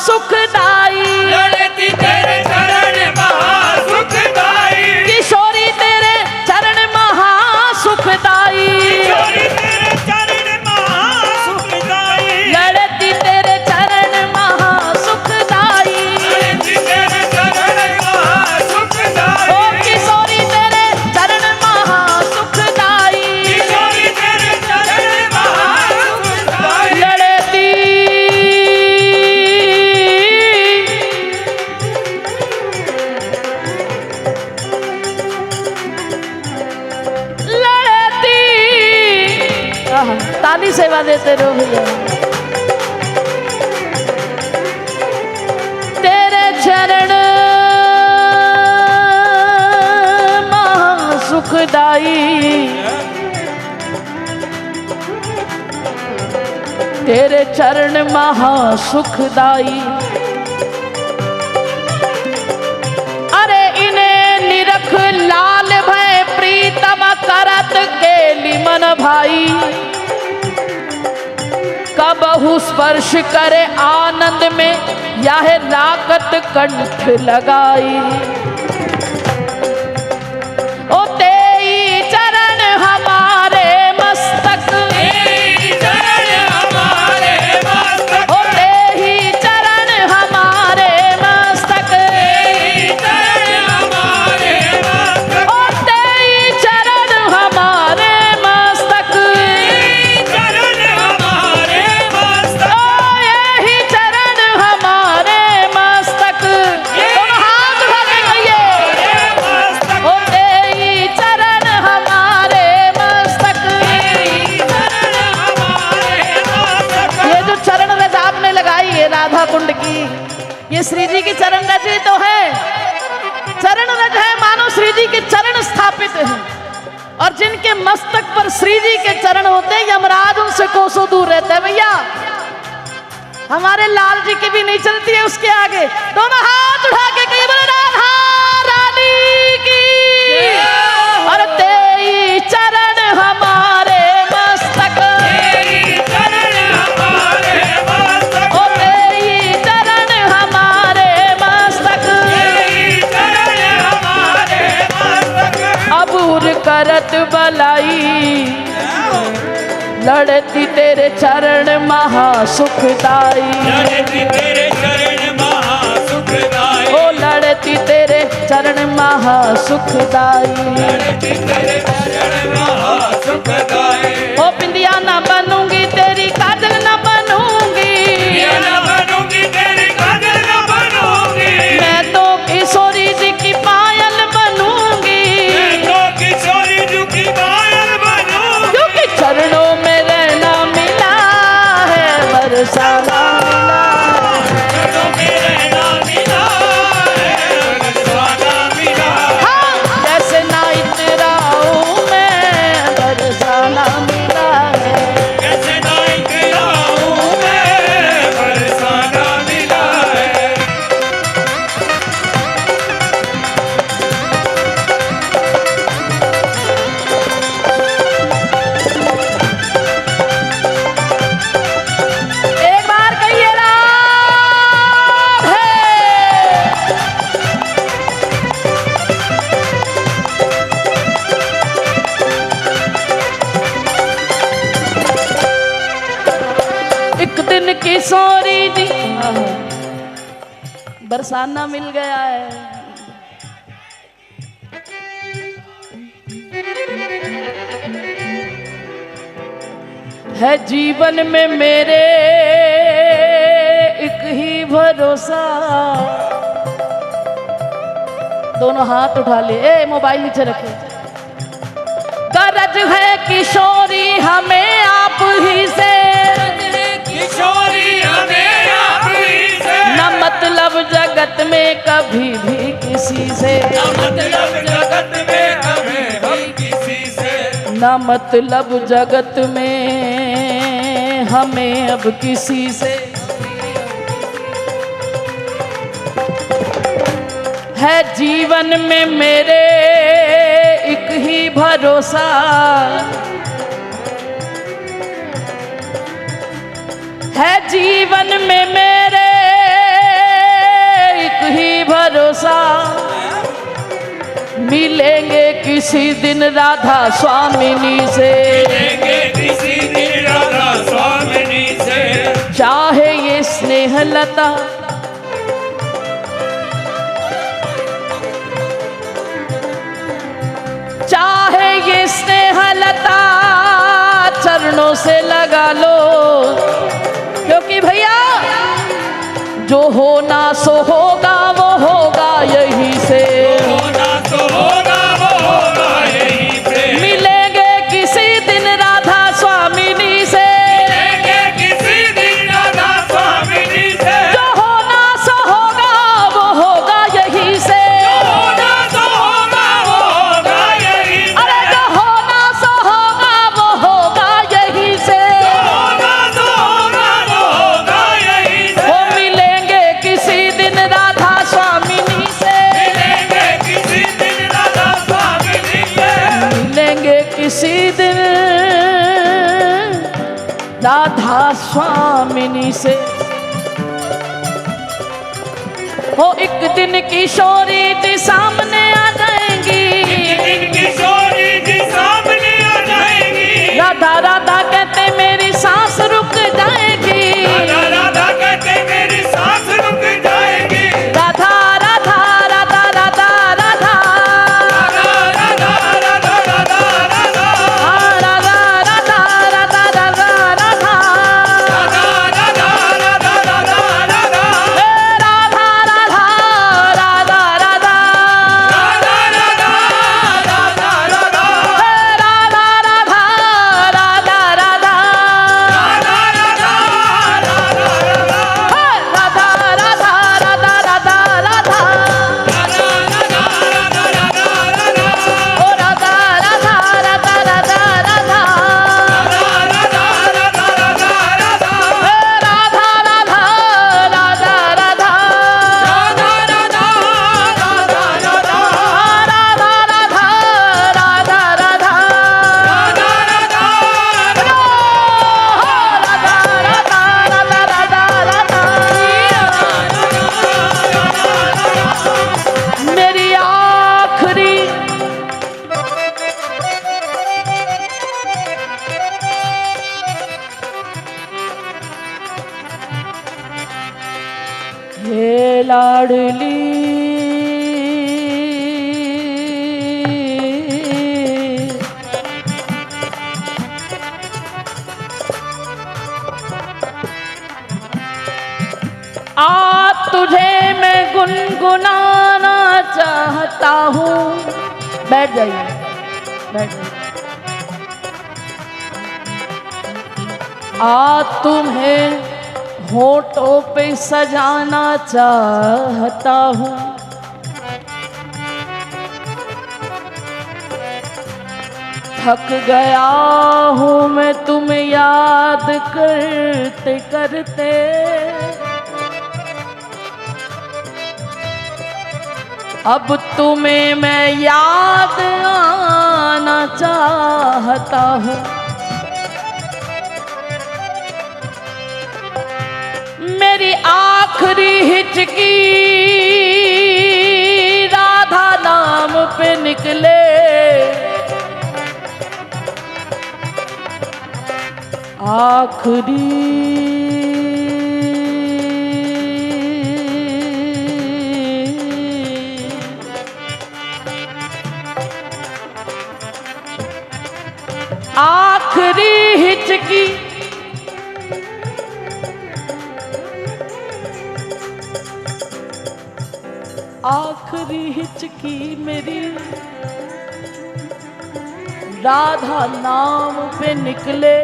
सुखदाई। लड़ती तेरे चरण महासुखदाई। किशोरी तेरे चरण महासुखदाई। किशोरी तेरे चरण महासुखदाई। लड़ती तेरे चरण महासुखदाई। लड़ती तेरे चरण महासुखदाई। ओ किशोरी तेरे चरण महासुखदाई। किशोरी तेरे चरण महासुखदाई। लड़ती लड़ती ताली सेवा देते रहो भैया। तेरे चरण महासुखदाई। तेरे चरण महासुखदाई। अरे इन्हें निरख लाल भय प्रीतम करत गेली मन भाई। कबहु स्पर्श करे आनंद में यह राकत कंठ लगाई। ओ तेई चरण हमारे मस्तक। तेरी चरण हमारे मस्तक। ओ तेई चरण हमारे मस्तक। तेरी चरण हमारे मस्तक। ओ तेई चरण हमारे मस्तक। तेरी चरण हमारे मस्तक। ओ यही चरण हमारे मस्तक। तुम हाथ उठा के कहिए। मस्तक। ओ तेई चरण हमारे मस्तक। तेरी चरण हमारे मस्तक। ये जो चरण रज आपने लगाई है राधा कुंड की, ये श्री जी की चरण रज ही तो है। चरण रज है मानो श्री जी के चरण स्थापित हैं, और जिनके मस्तक पर श्री जी के चरण होते हैं यमराज उनसे कोसों दूर रहते हैं। भैया हमारे लाल जी की भी नहीं चलती है उसके आगे। दोनों हाथ उठा के कहीं बोले राधा रानी की। और तेई चरण हमारे मस्तक। तेरी चरण हमारे मस्तक। ओ तेई चरण हमारे मस्तक। तेरी चरण हमारे मस्तक। अबूर करत बलाई। लड़ती तेरे चरण महासुखदाई। लड़ती तेरे चरण महासुखदाई। ओ लड़ती तेरे चरण महासुखदाई। लड़ती तेरे चरण महासुखदाई। ओ बिंदिया ना बनूंगी तेरी काजल ना बनूंगी। ये न बनूंगी तेरी काजल न बनूंगी। मैं तो किशोरी जी की पायल बनूंगी। मैं तो किशोरी जी की पायल बनूंगी। क्योंकि चरणों में रहना मिला है, बरसाना मिला है। चरणों में रहना मिला है, बरसाना मिला है। हाँ, जैसे ना इतराऊं मैं, बरसाना मिला है। कैसे नाई गया हूँ मैं, बरसाना मिला है। एक बार कहिए राधे। एक दिन किशोरी जी बरसाना मिल गया है। है जीवन में मेरे एक ही भरोसा। दोनों हाथ उठा ले। ए मोबाइल नीचे रखे। गरज है किशोरी हमें आप ही से। किशोरी हमें आप ही से। न मतलब जगत में कभी भी किसी से। न मतलब जगत में कभी भी किसी से। न मतलब जगत में हमें अब किसी से। है जीवन में मेरे एक ही भरोसा। है जीवन में मेरे भरोसा, मिलेंगे किसी दिन राधा स्वामिनी से, मिलेंगे किसी दिन राधा स्वामिनी से। चाहे ये स्नेह लता चाहे ये स्नेह लता चरणों से लगा लो, क्योंकि भैया जो होना सो होगा वो होगा यहीं से, होना तो होगा वो होगा यहीं से। मिलेंगे किसी दिन राधा स्वामिनी से, मिलेंगे किसी दिन राधा स्वामिनी से। जो होना सो होगा वो होगा यहीं से, होना तो होगा वो होगा यहीं से। अरे जो होना सो होगा वो होगा यहीं से, होना तो होगा वो होगा यहीं से। वो मिलेंगे किसी दिन राधा स्वामिनी से, मिलेंगे किसी दिन राधा स्वामिनी से। मिलेंगे किसी दिन राधा स्वामिनी से। हो एक दिन किशोरी जी सामने आ जाएंगी, दिन किशोरी जी सामने आ जाएगी। राधा राधा कहते मेरी सांस रुक जाएगी, राधा राधा कहते मेरी सांस रुक जाएगी। राधा राधा राधा राधा राधा राधा राधा राधा राधा राधा। हाँ, राधा राधा राधा राधा राधा राधा राधा राधा राधा राधा। हे राधा राधा राधा राधा राधा राधा राधा राधा। हे राधा राधा राधा राधा राधा राधा राधा राधा। मेरी आखिरी हे लाडली आज तुझे मैं गुनगुनाना चाहता हूँ। बैठ जाइए, बैठ जाइए। आज तुम्हें होठों पे सजाना चाहता हूँ। थक गया हूँ मैं तुम्हें याद करते करते, अब तुम्हें मैं याद आना चाहता हूँ। मेरी आखिरी हिचकी राधा नाम पे निकले, आखिरी हिचकी आखिरी हिचकी मेरी राधा नाम पे निकले।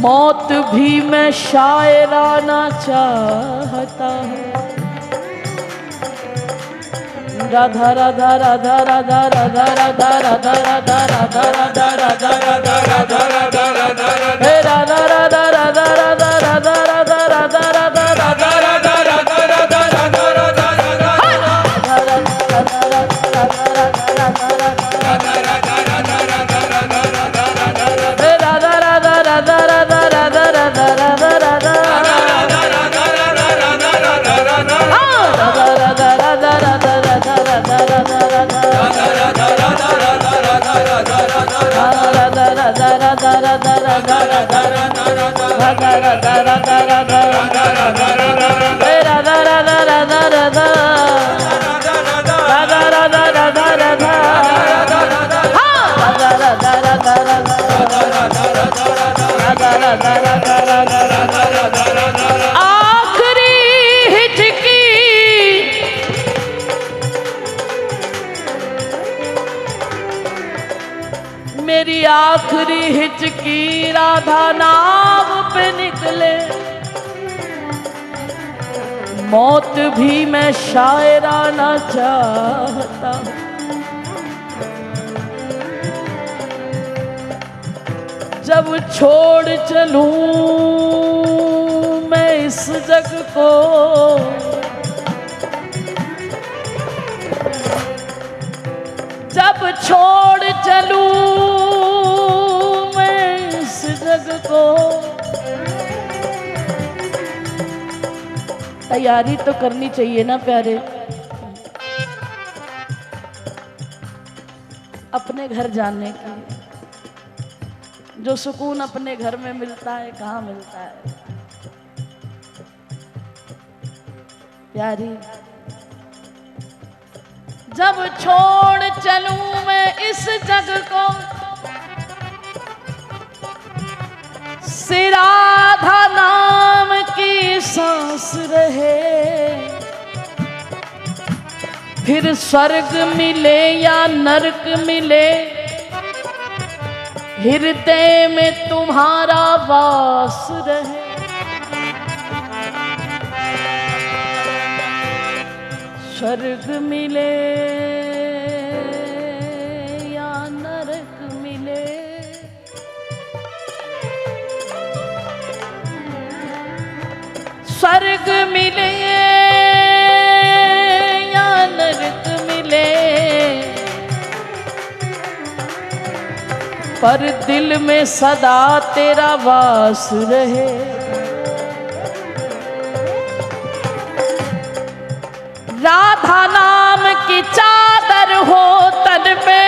मौत भी मैं शायराना चाहता हूँ। राधा राधा राधा राधा राधा राधा राधा राधा राधा राधा राधा राधा राधा राधा राधा हे राधा राधा राधा राधा राधा राधा राधा राधा राधा राधा राधा राधा राधा राधा राधा राधा राधा राधा राधा राधा राधा राधा राधा राधा राधा राधा राधा राधा राधा आखिरी हिचकी मेरी आखिरी हिचकी राधा नाम पे निकले मौत भी मैं शायराना चाहता हूँ जब छोड़ चलूं मैं इस जग को जब छोड़ चलूं मैं इस जग को तैयारी तो करनी चाहिए ना प्यारे अपने घर जाने की जो सुकून अपने घर में मिलता है कहाँ मिलता है प्यारी जब छोड़ चलूं मैं इस जग को राधा नाम की सांस रहे फिर स्वर्ग मिले या नरक मिले हृदय में तुम्हारा वास रहे स्वर्ग मिले या नरक मिले स्वर्ग मिले या नरक मिले पर दिल में सदा तेरा वास रहे राधा नाम की चादर हो तन पे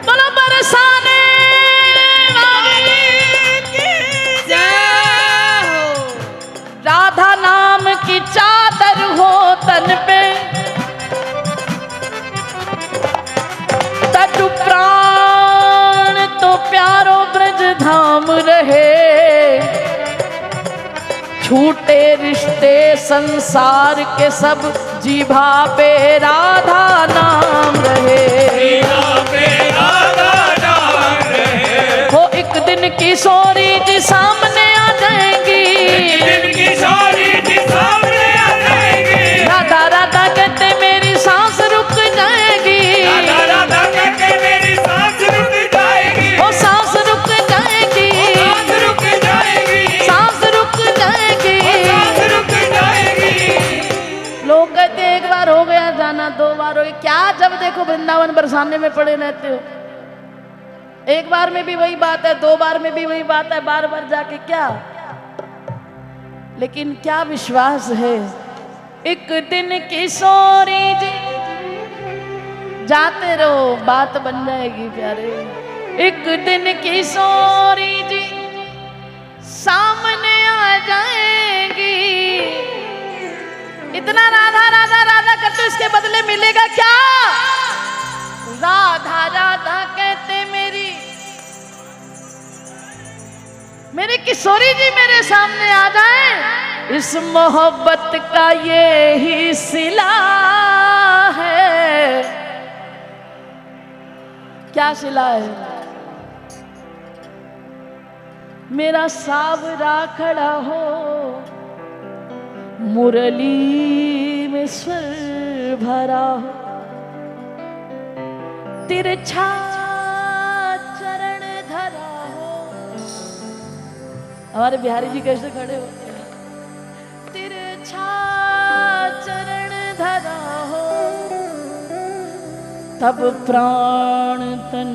बोलो बरसाने वाली की जय हो राधा नाम की चादर हो तन पे तू प्राण तो प्यारो ब्रज धाम रहे छूटे रिश्ते संसार के सब जीभा पे राधा नाम रहे हो एक दिन किशोरी जी सामने आ जाएंगी राधा राधा कहते मेरी सांस रुक जाएगी वो सांस रुक जाएगी सांस रुक जाएगी लोग कहते एक बार हो गया जाना दो बार हो गया क्या जब देखो वृंदावन बरसाने में पड़े रहते हो एक बार में भी वही बात है दो बार में भी वही बात है बार बार जाके क्या लेकिन क्या विश्वास है एक दिन किशोरी जी जाते रहो बात बन जाएगी प्यारे एक दिन किशोरी जी सामने आ जाएगी इतना राधा राधा राधा करते इसके बदले मिलेगा क्या राधा राधा कहते मेरी किशोरी जी मेरे सामने आ जाए इस मोहब्बत का ये ही सिला है क्या सिला है मेरा सावरा खड़ा हो मुरली में स्वर भरा हो तिरछा चरण धरा हो हमारे बिहारी जी कैसे खड़े होते हैं तिरछा चरण धरा हो तब प्राण तन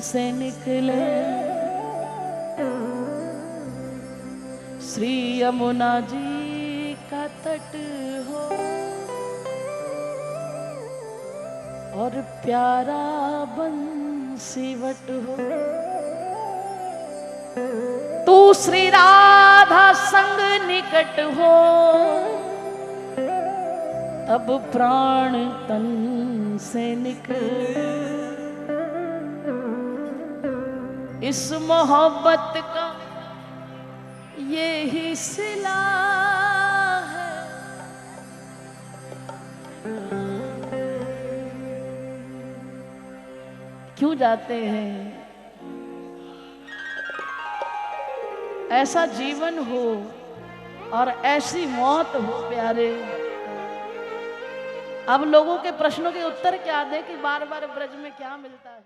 से निकले श्री यमुना जी का तट हो और प्यारा बंस सिवट हो। तू श्री राधा संग निकट हो, तब प्राण तन से निकल। इस मोहब्बत का ये ही सिला है। क्यों जाते हैं? ऐसा जीवन हो और ऐसी मौत हो प्यारे। अब लोगों के प्रश्नों के उत्तर क्या दे कि बार बार ब्रज में क्या मिलता है।